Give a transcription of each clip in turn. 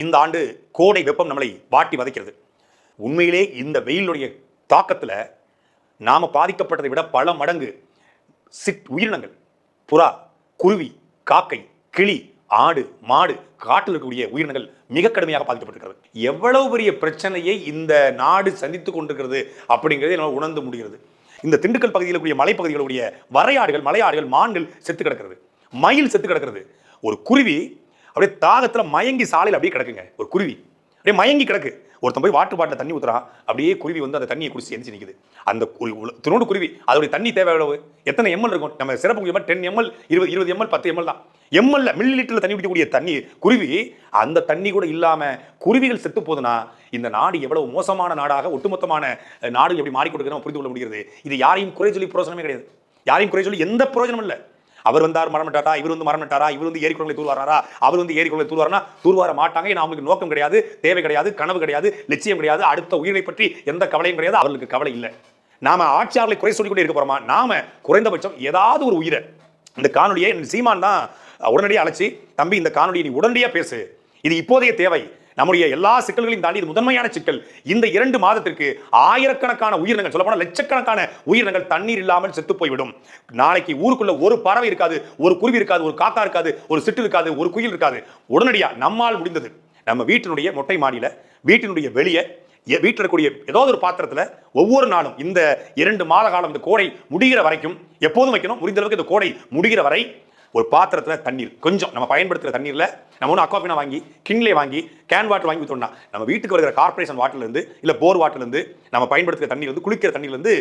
இந்த ஆண்டு கோடை வெப்பம் நம்மளை வாட்டி வதைக்கிறது. உண்மையிலே இந்த வெயிலுடைய தாக்கத்தில் நாம பாதிக்கப்பட்டதை விட பல மடங்கு உயிரினங்கள், புறா, குருவி, காக்கை, கிளி, ஆடு, மாடு, காட்டில் இருக்கக்கூடிய உயிரினங்கள் மிக கடுமையாக பாதிக்கப்பட்டிருக்கிறது. எவ்வளவு பெரிய பிரச்சனையை இந்த நாடு சந்தித்துக் கொண்டிருக்கிறது அப்படிங்கிறதை நம்ம உணர்ந்து முடிகிறது. இந்த திண்டுக்கல் பகுதியில் கூடிய மலைப்பகுதிகளுடைய வரையாடுகள், மலையாடுகள், மான்கள் செத்து கிடக்கிறது, மயில் செத்து கிடக்கிறது. ஒரு குருவி அப்படியே தாகத்துல மயங்கி சாலையில் அப்படியே கிடக்குங்க. ஒரு குருவி அப்படியே மயங்கி கிடக்கு. ஒருத்தன் போய் வாட்டர் பாட்டில் தண்ணி ஊத்துறான், அப்படியே குருவி வந்து அந்த தண்ணியை குடிச்சு எந்திச்சு நிற்குது. அந்த துணோடு குருவி அதோடைய தண்ணி தேவை எவ்வளவு, எத்தனை எம்எல் இருக்கும்? நம்ம சிறப்பு 10 ml, 20 ml, 10 ml தான். எம்எல்ல மில்லி லிட்டர்ல தண்ணி குடிக்கக்கூடிய தண்ணி குருவி, அந்த தண்ணி கூட இல்லாம குருவிகள் செத்து போதுன்னா இந்த நாடு எவ்வளவு மோசமான நாடாக, ஒட்டுமொத்தமான நாடு எப்படி மாறிக்கொடுக்குன்னு புரிந்து கொள்ள முடிகிறது. இது யாரையும் குறை சொல்லி பிரயோஜனமே கிடையாது. யாரையும் குறை சொல்லி எந்த பிரயோஜனமும் இல்லை. அவர் வந்தார் மரம் நட்டாரா, இவர் வந்து மரம் நட்டாரா, இவர் வந்து ஏரிக்குளங்களை தூர்வாரா, அவர் வந்து ஏரிக்குளங்களை தூர்வாரா, தூர்வார மாட்டாங்க. ஏன்னா அவங்களுக்கு நோக்கம் கிடையாது, தேவை கிடையாது, கனவு கிடையாது, லட்சியம் கிடையாது, அடுத்த உயிரை பற்றி எந்த கவலையும் கிடையாது, அவர்களுக்கு கவலை இல்லை. நாம ஆட்சியாளர்களை குறை சொல்லிக்கொண்டே இருக்க போறோமா? நாம குறைந்தபட்சம் ஏதாவது ஒரு உயிரை, இந்த காணொலியை சீமான் தான் உடனடியாக அழைச்சி, தம்பி இந்த காணொலியை நீ உடனடியாக பேசு, இது இப்போதைய தேவை, நம்முடைய எல்லா சிக்கல்களையும் தாண்டி இது முதன்மையான சிக்கல். இந்த 2 மாதத்திற்கு ஆயிரக்கணக்கான உயிரினங்கள், சொல்ல போனால் லட்சக்கணக்கான உயிரினங்கள் தண்ணீர் இல்லாமல் செத்து போய்விடும். நாளைக்கு ஊருக்குள்ள ஒரு பறவை இருக்காது, ஒரு குருவி இருக்காது, ஒரு காக்கா இருக்காது, ஒரு சிட்டு இருக்காது, ஒரு குயில் இருக்காது. உடனடியா நம்மால் முடிந்தது, நம்ம வீட்டினுடைய மொட்டை மாடியில, வீட்டினுடைய வெளியே, வீட்டில் இருக்கக்கூடிய ஏதாவது ஒரு பாத்திரத்தில் ஒவ்வொரு நாளும் இந்த 2 மாத காலம், இந்த கோடை முடிகிற வரைக்கும் எப்போதும் வைக்கணும். முடிந்த அளவுக்கு இந்த கோடை முடிகிற வரை ஒரு பாத்திரத்தில் தண்ணீர், கொஞ்சம் நம்ம பயன்படுத்துகிற தண்ணீரில் நம்ம ஒன்று அக்வாபினா வாங்கி, கிண்லே வாங்கி, கேன் வாட்டர் வாங்கி ஊற்றோம்னா, நம்ம வீட்டுக்கு வருகிற கார்பரேஷன் வாட்டர்லேருந்து, இல்லை போர் வாட்டர்லேருந்து, நம்ம பயன்படுத்துகிற தண்ணீர், குளிக்கிற தண்ணீர்லேருந்து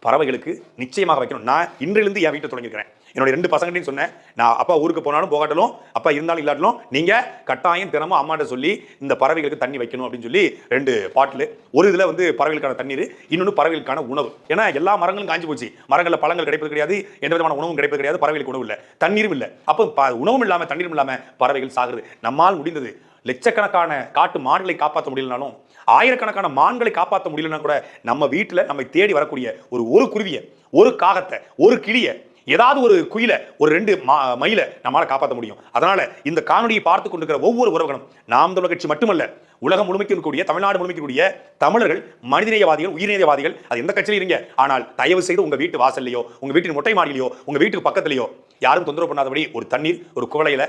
பறவைகளுக்கு நிச்சயமாக வைக்கணும். நான் இன்றிலிருந்து என் வீட்டை தொடங்கியிருக்கிறேன். என்னுடைய 2 பசங்கள்டையும் சொன்னேன், நான் அப்பா ஊருக்கு போனாலும் போகாட்டலும், அப்பா இருந்தாலும் இல்லாட்டலும், நீங்கள் கட்டாயம் தினமும் அம்மாட்ட சொல்லி இந்த பறவைகளுக்கு தண்ணி வைக்கணும் அப்படின்னு சொல்லி 2 பாட்டில், ஒரு இதில் வந்து பறவைகளுக்கான தண்ணீர், இன்னொன்று பறவைகளுக்கான உணவு. ஏன்னா எல்லா மரங்களும் காஞ்சி போச்சு, மரங்களில் பழங்கள் கிடைப்பது கிடையாது, எந்த விதமான உணவும் கிடைப்பது கிடையாது, பறவைகளுக்கு உணவு இல்லை, தண்ணீரும் இல்லை. அப்போ உணவும் இல்லாமல் தண்ணீரும் இல்லாமல் பறவைகள் சாகுது. நம்மால் முடிந்தது லட்சக்கணக்கான காட்டு மாடுகளை காப்பாற்ற முடியலனாலும், ஆயிரக்கணக்கான மான்களை காப்பாற்ற முடியலன்னா கூட, நம்ம வீட்டில் நம்மை தேடி வரக்கூடிய ஒரு குருவியை, ஒரு காகத்தை, ஒரு கிளியை, ஏதாவது ஒரு குயிலை, ஒரு 2 மயிலை நம்மளால காப்பாற்ற முடியும். அதனால இந்த காணொலியை பார்த்து கொண்டிருக்கிற ஒவ்வொரு உறவுகளும், நாம் தமிழர் கட்சி மட்டுமல்ல, உலகம் முழுமைக்கு இருக்கக்கூடிய, தமிழ்நாடு முழுமைக்கு இருக்கக்கூடிய தமிழர்கள், மனிதநேயவாதிகள், உயிர்நேயவாதிகள், அது எந்த கட்சியிலும் இருங்க, ஆனால் தயவு செய்து உங்க வீட்டு வாசல்லையோ, உங்க வீட்டின் மொட்டை மாடியிலையோ, உங்க வீட்டுக்கு பக்கத்திலேயோ யாரும் தொந்தரவு பண்ணாதபடி ஒரு தண்ணீர், ஒரு குவளையில,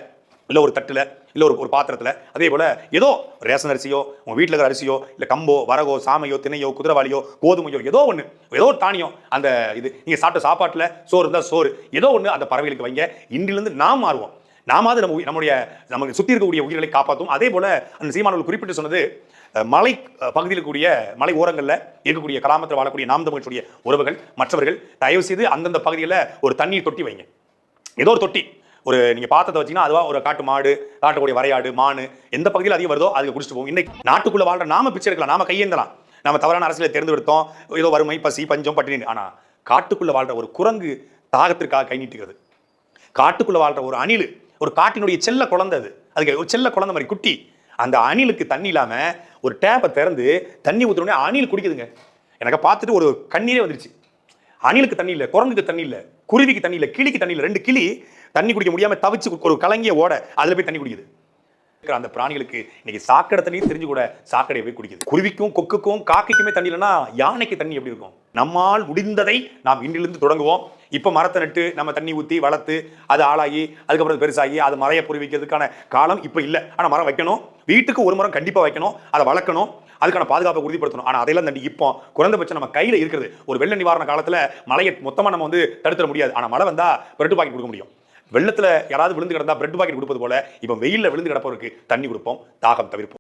இல்லை ஒரு தட்டில், இல்லை ஒரு பாத்திரத்தில், அதே போல் ஏதோ ரேஷன் அரிசியோ, உங்கள் வீட்டில் இருக்கிற அரிசியோ, இல்லை கம்போ, வரகோ, சாமையோ, திணையோ, குதிரவாளியோ, கோதுமையோ, ஏதோ ஒன்று, ஏதோ ஒரு தானியம், அந்த இது நீங்கள் சாப்பிட்ட சாப்பாட்டில் சோறு இருந்தால் சோறு, ஏதோ ஒன்று அந்த பறவைகளுக்கு வைங்க. இன்றிலிருந்து நாம் மாறுவோம். நாமாவது நமக்கு சுற்றி இருக்கக்கூடிய உயிர்களை காப்பாற்றும். அதே போல் அந்த சீமானவர்கள் குறிப்பிட்டு சொன்னது, மலை பகுதியில் இருக்கக்கூடிய மலை ஓரங்களில் இருக்கக்கூடிய கிராமத்தில் வாழக்கூடிய நாம் தமிழர்களுடைய உறவுகள், மற்றவர்கள் தயவு செய்து அந்தந்த பகுதியில் ஒரு தண்ணீர் தொட்டி வைங்க. ஏதோ ஒரு தொட்டி, ஒரு நீங்கள் பாத்திரத்தை வச்சிங்கன்னா அதுவா ஒரு காட்டு மாடு, காட்டக்கூடிய வரையாடு, மானு எந்த பகுதியில் அதிகம் வருதோ அதுக்கு குடிச்சிட்டு போகும். இன்னைக்கு நாட்டுக்குள்ளே வாழ்ற நாம பிச்சை எடுக்கலாம், நாம கையேந்தலாம், நம்ம தவறான அரசியலை தேர்ந்தெடுத்தோம், ஏதோ வறுமை, பசி, பஞ்சம், பட்டினி. ஆனால் காட்டுக்குள்ளே வாழ்ற ஒரு குரங்கு தாகத்திற்காக கை நீட்டுகிறது. காட்டுக்குள்ளே வாழ்ற ஒரு அணில், ஒரு காட்டினுடைய செல்ல குழந்தை, அதுக்கு ஒரு செல்ல குழந்தை மாதிரி குட்டி, அந்த அணிலுக்கு தண்ணி இல்லாமல் ஒரு டேப்பை திறந்து தண்ணி ஊற்றுறோடனே அணில் குடிக்குதுங்க. எனக்கு பார்த்துட்டு ஒரு கண்ணீரே வந்துருச்சு. அணிலுக்கு தண்ணி இல்லை, குரங்குக்கு தண்ணி இல்லை, குருவிக்கு தண்ணி இல்லை, கிளிக்கு தண்ணி இல்லை. 2 கிளி தண்ணி குடிக்க முடியாம தவிச்சு ஒரு கலங்கிய ஓட அதுல போய் தண்ணி குடிக்குது. அந்த பிராணிகளுக்கு இன்னைக்கு சாக்கடை தண்ணி தெரிஞ்சு கூட சாக்கடையை போய் குடிக்குது. குருவிக்கும், கொக்குக்கும், காக்கைக்குமே தண்ணி இல்லைன்னா யானைக்கு தண்ணி எப்படி இருக்கும்? நம்மால் முடிந்ததை நாம் இன்றிலிருந்து தொடங்குவோம். இப்ப மரத்தை நட்டு நம்ம தண்ணி ஊற்றி வளர்த்து அது ஆளாகி அதுக்கப்புறம் பெருசாகி அது மரையை பொறிவிக்கிறதுக்கான காலம் இப்ப இல்லை. ஆனா மரம் வைக்கணும், வீட்டுக்கு ஒரு மரம் கண்டிப்பா வைக்கணும், அதை வளர்க்கணும், அதுக்கான பாதுகாப்பை உறுதிப்படுத்தணும். ஆனால் அதெல்லாம் தாண்டி இப்போ குறைந்தபட்சம் நம்ம கையில் இருக்கிறது ஒரு வெள்ள நிவாரண காலத்தில் மழையை மொத்தமாக நம்ம வந்து தடுத்துட முடியாது. ஆனால் மழை வந்தால் பிரெட் பாக்கெட் கொடுக்க முடியும். வெள்ளத்தில் யாராவது விழுந்து கிடந்தா பிரெட் பாக்கெட் கொடுப்பது போல இப்போ வெயிலில் விழுந்து கிடப்பவருக்கு தண்ணி கொடுப்போம், தாகம் தவிர்ப்போம்.